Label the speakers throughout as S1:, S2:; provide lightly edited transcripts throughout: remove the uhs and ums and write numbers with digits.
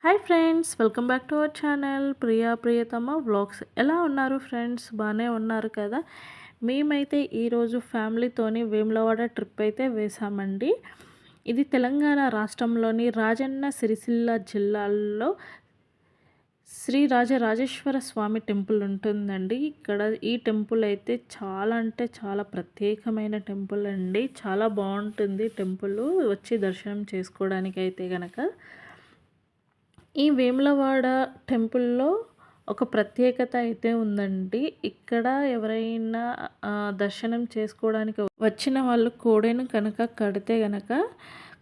S1: Hi friends, welcome back to our channel Priyatama vlogs. ఎలా ఉన్నారు friends? బాగానే ఉన్నారు కదా? మేమైతే ఈరోజు ఫ్యామిలీతోని వేములవాడ ట్రిప్ అయితే వేసామండి. ఇది తెలంగాణ రాష్ట్రంలోని రాజన్న సిరిసిల్ల జిల్లాలో శ్రీ రాజరాజేశ్వర స్వామి టెంపుల్ ఉంటుందండి. ఇక్కడ ఈ టెంపుల్ అయితే చాలా అంటే చాలా ప్రత్యేకమైన టెంపుల్ అండి. చాలా బాగుంటుంది టెంపుల్. వచ్చి దర్శనం చేసుకోవడానికి అయితే గనక ఈ వేములవాడ టెంపుల్‌లో ఒక ప్రత్యేకత అయితే ఉందండి. ఇక్కడ ఎవరైనా దర్శనం చేసుకోవడానికి వచ్చిన వాళ్ళు కోడెను కనుక కడితే గనక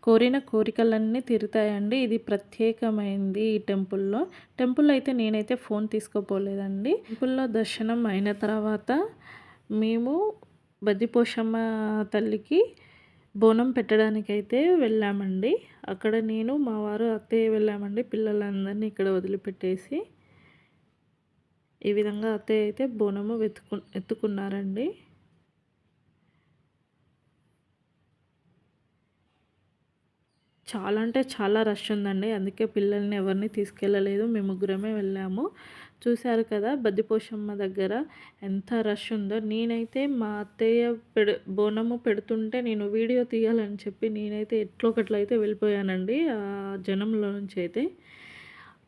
S1: కోరిన కోరికలన్నీ తీరుతాయండి. ఇది ప్రత్యేకమైంది ఈ టెంపుల్‌లో. టెంపుల్‌లో అయితే నేనైతే ఫోన్ తీసుకోపోలేదండి. టెంపుల్‌లో దర్శనం అయిన తర్వాత మేము బద్దిపోషమ్మ తల్లికి బోనం పెట్టడానికైతే వెళ్ళామండి. అక్కడ నేను, మా వారు, అత్తయ్య వెళ్ళామండి. పిల్లలందరినీ ఇక్కడ వదిలిపెట్టేసి ఈ విధంగా అత్తయ్య అయితే బోనము ఎత్తుకున్నారండి. చాలా అంటే చాలా రష్ ఉందండి. అందుకే పిల్లల్ని ఎవరిని తీసుకెళ్ళలేదు. మేము ముగ్గురమే వెళ్ళాము. చూశారు కదా బద్దిపోషమ్మ దగ్గర ఎంత రష్ ఉందో. నేనైతే మా అత్తయ్య బోనము పెడుతుంటే నేను వీడియో తీయాలని చెప్పి నేనైతే ఎట్లొకట్లయితే వెళ్ళిపోయానండి ఆ జనంలో నుంచి అయితే.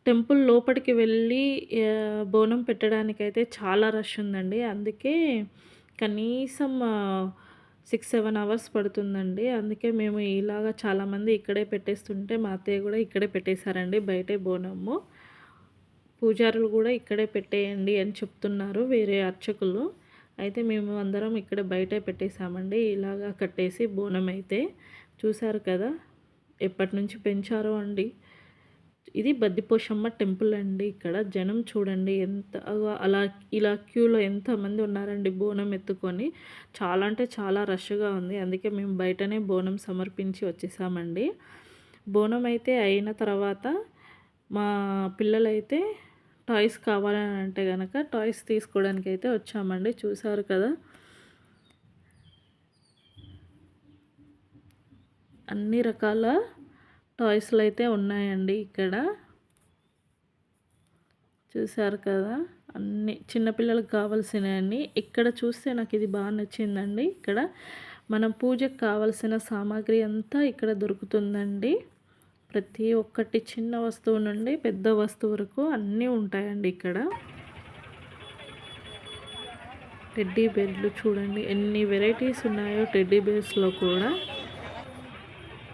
S1: టెంపుల్ లోపలికి వెళ్ళి బోనం పెట్టడానికైతే చాలా రష్ ఉందండి. అందుకే కనీసం 6-7 అవర్స్ పడుతుందండి. అందుకే మేము ఇలాగా చాలామంది ఇక్కడే పెట్టేస్తుంటే మా అత్తయ్య కూడా ఇక్కడే పెట్టేశారండి బయటే బోనము. పూజారులు కూడా ఇక్కడే పెట్టేయండి అని చెప్తున్నారు వేరే అర్చకులు. అయితే మేము అందరం ఇక్కడ బయటే పెట్టేశామండి. ఇలాగా కట్టేసి బోనం అయితే చూశారు కదా ఎప్పటి నుంచి పెంచారో అండి. ఇది బద్దిపోషమ్మ టెంపుల్ అండి. ఇక్కడ జనం చూడండి ఎంత అలా ఇలా క్యూలో ఎంతమంది ఉన్నారండి బోనం ఎత్తుకొని. చాలా అంటే చాలా రష్గా ఉంది. అందుకే మేము బయటనే బోనం సమర్పించి వచ్చేసామండి. బోనం అయితే అయిన తర్వాత మా పిల్లలైతే టాయ్స్ కావాలని అంటే కనుక టాయ్స్ తీసుకోవడానికి అయితే వచ్చామండి. చూసారు కదా అన్ని రకాల టాయ్స్లు అయితే ఉన్నాయండి ఇక్కడ. చూసారు కదా అన్ని చిన్నపిల్లలకు కావాల్సినవన్నీ ఇక్కడ చూస్తే నాకు ఇది బాగా నచ్చిందండి. ఇక్కడ మనం పూజకు కావాల్సిన సామాగ్రి అంతా ఇక్కడ దొరుకుతుందండి. ప్రతి ఒక్కటి చిన్న వస్తువు నుండి పెద్ద వస్తువు వరకు అన్నీ ఉంటాయండి ఇక్కడ. టెడ్డీ బేర్లు చూడండి ఎన్ని వెరైటీస్ ఉన్నాయో టెడ్డీ బేర్స్లో కూడా.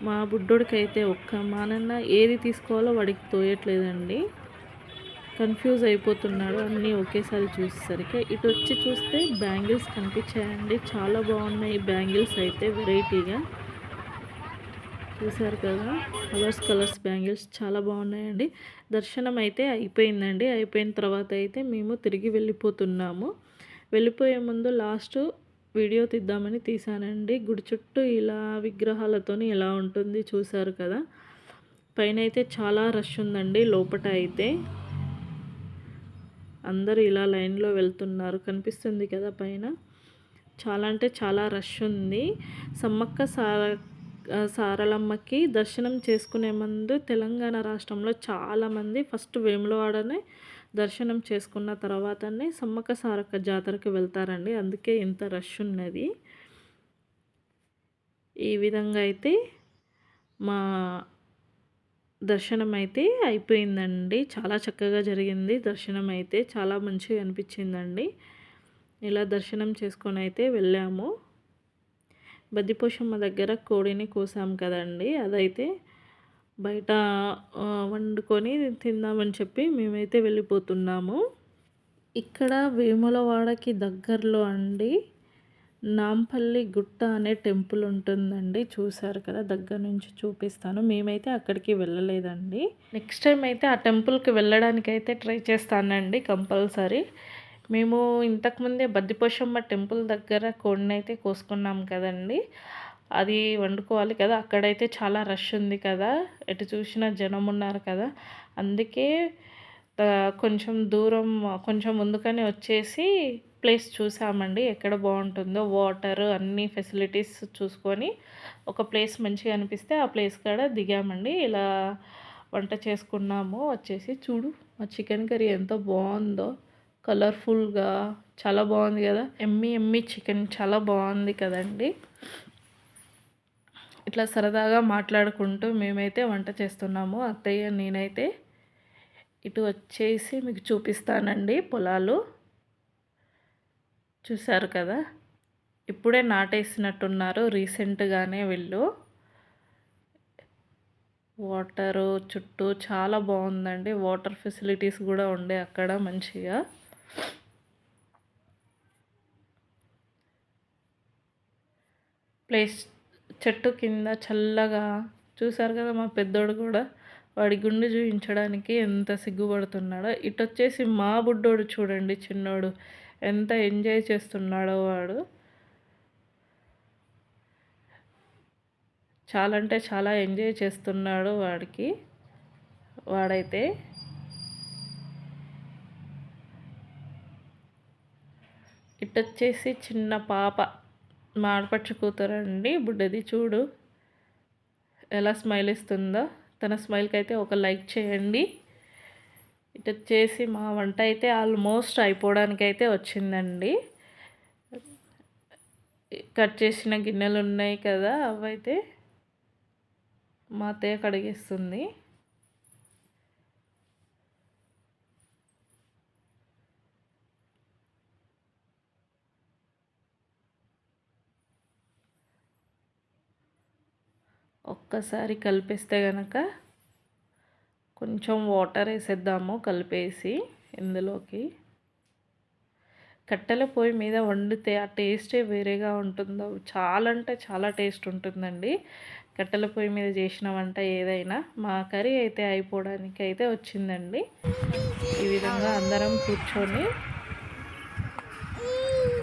S1: మా బుడ్డోడికి అయితే ఒక్క మానన్న ఏది తీసుకోవాలో వాడికి తోయట్లేదండి. కన్ఫ్యూజ్ అయిపోతున్నాడు అన్నీ ఒకేసారి చూసేసరికి. ఇటు వచ్చి చూస్తే బ్యాంగిల్స్ కనిపించాయండి. చాలా బాగున్నాయి బ్యాంగిల్స్ అయితే వెరైటీగా. చూసారు కదా కలర్స్ బ్యాంగిల్స్ చాలా బాగున్నాయండి. దర్శనం అయితే అయిపోయిందండి. అయిపోయిన తర్వాత అయితే మేము తిరిగి వెళ్ళిపోతున్నాము. వెళ్ళిపోయే ముందు లాస్ట్ వీడియో తీద్దామని తీసానండి. గుడి చుట్టూ ఇలా విగ్రహాలతోని ఎలా ఉంటుంది చూసారు కదా. పైన అయితే చాలా రష్ ఉందండి. లోపల అయితే అందరూ ఇలా లైన్లో వెళ్తున్నారు కనిపిస్తుంది కదా పైన. చాలా అంటే చాలా రష్ ఉంది. సమ్మక్క సారలమ్మకి దర్శనం చేసుకునే ముందు తెలంగాణ రాష్ట్రంలో చాలామంది ఫస్ట్ వేములవాడనే దర్శనం చేసుకున్న తర్వాతనే సమ్మక్క సారక్క జాతరకి వెళ్తారండి. అందుకే ఇంత రష్ ఉన్నది. ఈ విధంగా అయితే మా దర్శనం అయితే అయిపోయిందండి. చాలా చక్కగా జరిగింది దర్శనం అయితే. చాలా మంచిగా అనిపించిందండి. ఇలా దర్శనం చేసుకొని అయితే వెళ్ళాము. బద్దిపోషమ్మ దగ్గర కోడిని కోసాం కదండి. అదైతే బయట వండుకొని తిందామని చెప్పి మేమైతే వెళ్ళిపోతున్నాము. ఇక్కడ వేములవాడకి దగ్గరలో అండి నాంపల్లి గుట్ట అనే టెంపుల్ ఉంటుందండి. చూసారు కదా దగ్గర నుంచి చూపిస్తాను. మేమైతే అక్కడికి వెళ్ళలేదండి. నెక్స్ట్ టైం అయితే ఆ టెంపుల్కి వెళ్ళడానికి అయితే ట్రై చేస్తానండి కంపల్సరీ. మేము ఇంతకుముందే బద్దిపోషమ్మ టెంపుల్ దగ్గర కోడినైతే కోసుకున్నాం కదండి. అది వండుకోవాలి కదా. అక్కడైతే చాలా రష్ ఉంది కదా. ఎటు చూసినా జనం ఉన్నారు కదా. అందుకే కొంచెం దూరం కొంచెం ముందుకనే వచ్చేసి ప్లేస్ చూసామండి. ఎక్కడ బాగుంటుందో వాటర్ అన్ని ఫెసిలిటీస్ చూసుకొని ఒక ప్లేస్ మంచిగా అనిపిస్తే ఆ ప్లేస్ కాడ దిగామండి. ఇలా వంట చేసుకున్నాము. వచ్చేసి చూడు మా చికెన్ కర్రీ ఎంత బాగుందో, కలర్ఫుల్గా చాలా బాగుంది కదా. ఎమ్మి చికెన్ చాలా బాగుంది కదండి. ఇట్లా సరదాగా మాట్లాడుకుంటూ మేమైతే వంట చేస్తున్నాము, అత్తయ్య నేనైతే. ఇటు వచ్చేసి మీకు చూపిస్తానండి పొలాలు. చూశారు కదా, ఇప్పుడే నాటేసినట్టున్నారు రీసెంట్గానే వీళ్ళు. వాటరు చుట్టూ చాలా బాగుందండి, వాటర్ ఫెసిలిటీస్ కూడా ఉండే అక్కడ మంచిగా. ప్లేస్ చెట్టు కింద చల్లగా. చూసారు కదా మా పెద్దోడు కూడా వాడి గుండె చూపించడానికి ఎంత సిగ్గుపడుతున్నాడో. ఇటు వచ్చేసి మా బుడ్డోడు చూడండి, చిన్నోడు ఎంత ఎంజాయ్ చేస్తున్నాడో. వాడు చాలా అంటే చాలా ఎంజాయ్ చేస్తున్నాడు వాడైతే. ఇటు వచ్చేసి చిన్న పాప, మా ఆడపడుచు కూతురండి బుడ్డది. చూడు ఎలా స్మైల్ ఇస్తుందో. తన స్మైల్కి అయితే ఒక లైక్ చేయండి. ఇటు వచ్చేసి మా వంట అయితే ఆల్మోస్ట్ అయిపోవడానికి అయితే వచ్చిందండి. కట్ చేసిన గిన్నెలు ఉన్నాయి కదా, అవైతే మా అత్తయ్య కడిగేస్తుంది. ఒక్కసారి కలిపేస్తే కనుక కొంచెం వాటర్ వేసేద్దాము కలిపేసి ఇందులోకి. కట్టెల పొయ్యి మీద వండితే ఆ టేస్టే వేరేగా ఉంటుందో, చాలా అంటే చాలా టేస్ట్ ఉంటుందండి కట్టెల పొయ్యి మీద చేసిన వంట ఏదైనా. మా కర్రీ అయితే అయిపోవడానికి అయితే వచ్చిందండి. ఈ విధంగా అందరం కూర్చొని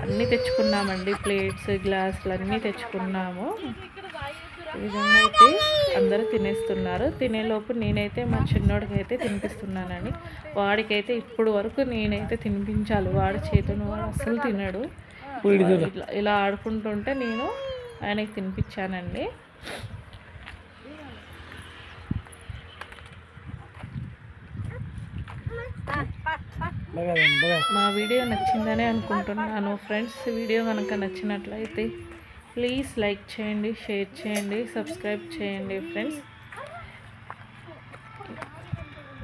S1: అన్నీ తెచ్చుకున్నామండి, ప్లేట్స్ గ్లాసులు అన్నీ తెచ్చుకున్నాము. ఈ విధంగా అయితే అందరూ తినేస్తున్నారు. తినేలోపు నేనైతే మా చిన్నోడికి అయితే తినిపిస్తున్నానండి. వాడికైతే ఇప్పుడు వరకు నేనైతే తినిపించాలి, వాడి చేతును వాడు అస్సలు తినడు. ఇలా ఆడుకుంటుంటే నేను ఆయనకి తినిపించానండి. మా వీడియో నచ్చిందనే అనుకుంటున్నాను ఫ్రెండ్స్. వీడియో కనుక నచ్చినట్లయితే ప్లీజ్ లైక్ చేయండి, షేర్ చేయండి, సబ్స్క్రైబ్ చేయండి ఫ్రెండ్స్.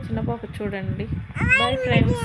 S1: చిన్న పాప చూడండి. Bye friends.